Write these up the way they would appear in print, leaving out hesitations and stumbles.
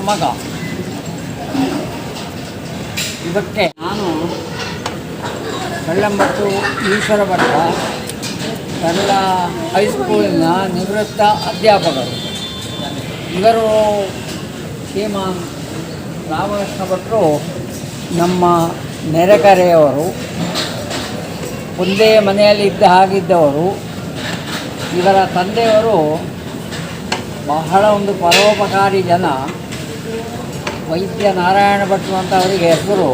ಮಗ. ಇದಕ್ಕೆ ನಾನು ಕಳ್ಳಂಬಟ್ಟು ಈಶ್ವರ ಭಟ್ಟ ಕನ್ನಡ ಹೈಸ್ಕೂಲಿನ ನಿವೃತ್ತ ಅಧ್ಯಾಪಕರು. ಇವರು ಶ್ರೀಮಾನ್ ರಾಮಕೃಷ್ಣ ಭಟ್ರು ನಮ್ಮ ನೆರೆಕರೆಯವರು, ಒಂದೇ ಮನೆಯಲ್ಲಿ ಇದ್ದ ಹಾಗಿದ್ದವರು. ಇವರ ತಂದೆಯವರು ಬಹಳ ಒಂದು ಪರೋಪಕಾರಿ ಜನ. ವೈದ್ಯ ನಾರಾಯಣ ಭಟ್ರು ಅಂತ ಅವರಿಗೆ ಹೆಸರು.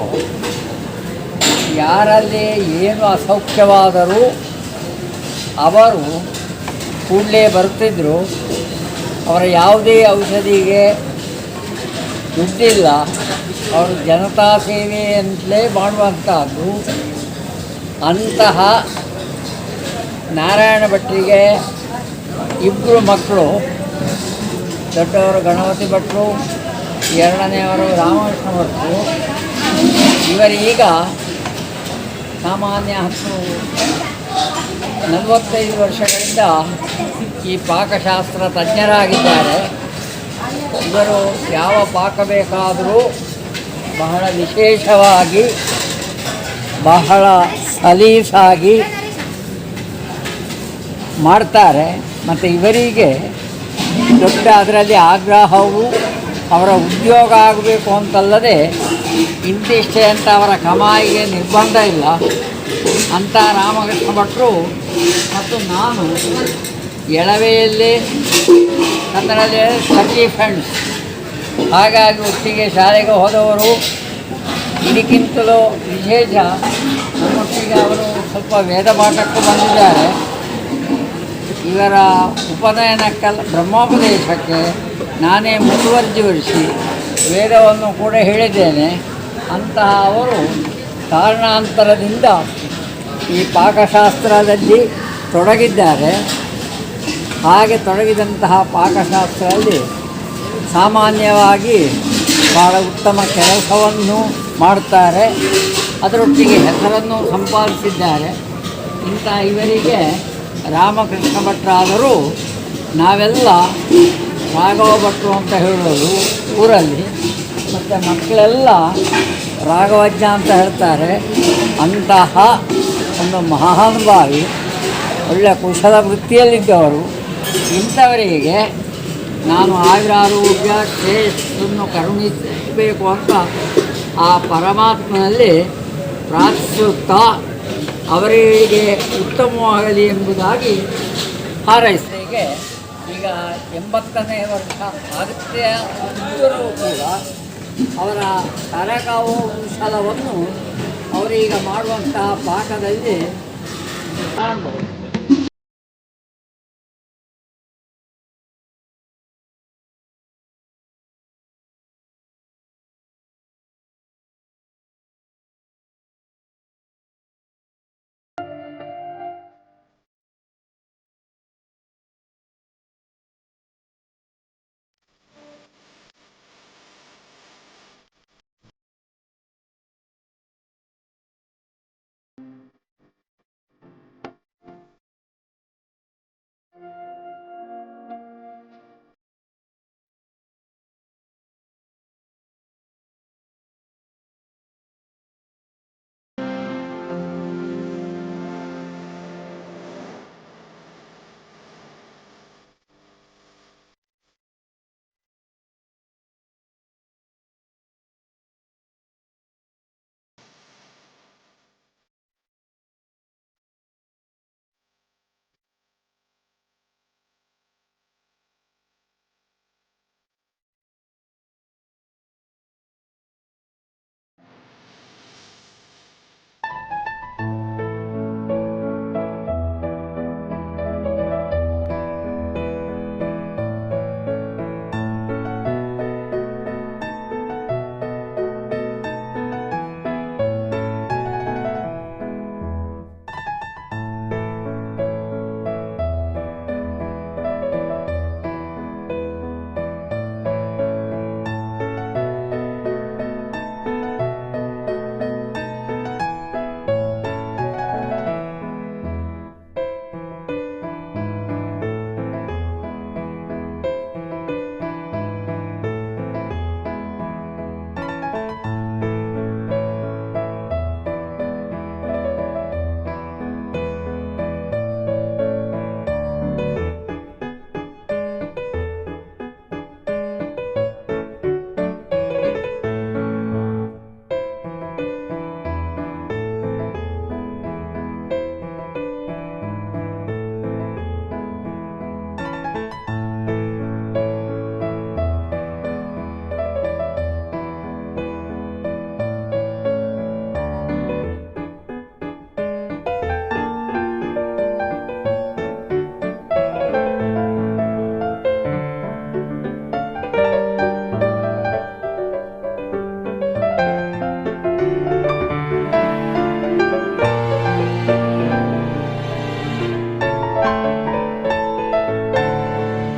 ಯಾರಲ್ಲಿ ಏನು ಅಸೌಖ್ಯವಾದರೂ ಅವರು ಕೂಡಲೇ ಬರುತ್ತಿದ್ದರು. ಅವರ ಯಾವುದೇ ಔಷಧಿಗೆ ದುಡ್ಡಿಲ್ಲ, ಅವರು ಜನತಾ ಸೇವೆ ಅಂತಲೇ ಮಾಡುವಂಥದ್ದು. ಅಂತಹ ನಾರಾಯಣ ಭಟ್ರಿಗೆ ಇಬ್ಬರು ಮಕ್ಕಳು. ದೊಡ್ಡವರು ಗಣಪತಿ ಭಟ್ರು, ಎರಡನೆಯವರು ರಾಮಕೃಷ್ಣ ಭಟ್ರು. ಇವರೀಗ ಸಾಮಾನ್ಯ 45 ವರ್ಷಗಳಿಂದ ಈ ಪಾಕಶಾಸ್ತ್ರ ತಜ್ಞರಾಗಿದ್ದಾರೆ. ಇವರು ಯಾವ ಪಾಕ ಬೇಕಾದರೂ ಬಹಳ ವಿಶೇಷವಾಗಿ, ಬಹಳ ಸಲೀಸಾಗಿ ಮಾಡ್ತಾರೆ. ಮತ್ತು ಇವರಿಗೆ ದೊಡ್ಡ ಅದರಲ್ಲಿ ಆಗ್ರಹವು ಅವರ ಉದ್ಯೋಗ ಆಗಬೇಕು ಅಂತಲ್ಲದೆ ಇಂತಿಷ್ಟೇ ಅಂತ ಅವರ ಕಮಾಯಿಗೆ ನಿರ್ಬಂಧ ಇಲ್ಲ ಅಂತ ರಾಮಕೃಷ್ಣ ಭಟ್ರು ಮತ್ತು ನಾನು ಎಳವೆಯಲ್ಲಿ ಕನ್ನಡದಲ್ಲಿ 30 ಫ್ರೆಂಡ್ಸ್, ಹಾಗಾಗಿ ಒಟ್ಟಿಗೆ ಶಾಲೆಗೆ ಹೋದವರು. ಇದಕ್ಕಿಂತಲೂ ವಿಶೇಷ, ನಮ್ಮೊಟ್ಟಿಗೆ ಅವರು ಸ್ವಲ್ಪ ವೇದ ಪಾಠಕ್ಕೂ ಬಂದಿದ್ದಾರೆ. ಇವರ ಉಪನಯನಕ್ಕೆಲ್ಲ ಬ್ರಹ್ಮೋಪದೇಶಕ್ಕೆ ನಾನೇ ಮುತುವರ್ಜಿ ವಹಿಸಿ ವೇದವನ್ನು ಕೂಡ ಹೇಳಿದ್ದೇನೆ. ಅಂತಹ ಅವರು ಕಾರಣಾಂತರದಿಂದ ಈ ಪಾಕಶಾಸ್ತ್ರದಲ್ಲಿ ತೊಡಗಿದ್ದಾರೆ. ಹಾಗೆ ತೊಡಗಿದಂತಹ ಪಾಕಶಾಸ್ತ್ರದಲ್ಲಿ ಸಾಮಾನ್ಯವಾಗಿ ಭಾಳ ಉತ್ತಮ ಕೆಲಸವನ್ನು ಮಾಡ್ತಾರೆ. ಅದರೊಟ್ಟಿಗೆ ಹೆಸರನ್ನು ಸಂಪಾದಿಸಿದ್ದಾರೆ. ಇಂಥ ಇವರಿಗೆ ರಾಮಕೃಷ್ಣ ಭಟ್ರಾದರೂ ನಾವೆಲ್ಲ ರಾಘವ ಭಟ್ರು ಅಂತ ಹೇಳೋದು ಊರಲ್ಲಿ. ಮತ್ತು ಮಕ್ಕಳೆಲ್ಲ ರಾಘವಜ್ಜ ಅಂತ ಹೇಳ್ತಾರೆ. ಅಂತಹ ಒಂದು ಮಹಾನುಭಾವಿ, ಒಳ್ಳೆಯ ಕುಶಲ ವೃತ್ತಿಯಲ್ಲಿದ್ದವರು. ಇಂಥವರಿಗೆ ನಾನು ಆಯುರಾರೋಗ್ಯ ಶ್ರೇಯಸ್ಸನ್ನು ಕರುಣಿಸಬೇಕು ಅಂತ ಆ ಪರಮಾತ್ಮನಲ್ಲಿ ಪ್ರಾರ್ಥಿಸುತ್ತಾ ಅವರಿಗೆ ಉತ್ತಮವಾಗಲಿ ಎಂಬುದಾಗಿ ಹಾರೈಸಿಗೆ. ಈಗ 80ನೇ ವರ್ಷ ಆಗುತ್ತೆ. ಇದ್ದರೂ ಕೂಡ ಅವರ ಕರಕವು ಕುಶಲವನ್ನು ಅವರೀಗ ಮಾಡುವಂತಹ ಪಾಕದಲ್ಲಿ ಕಾಣ್ಬೋದು.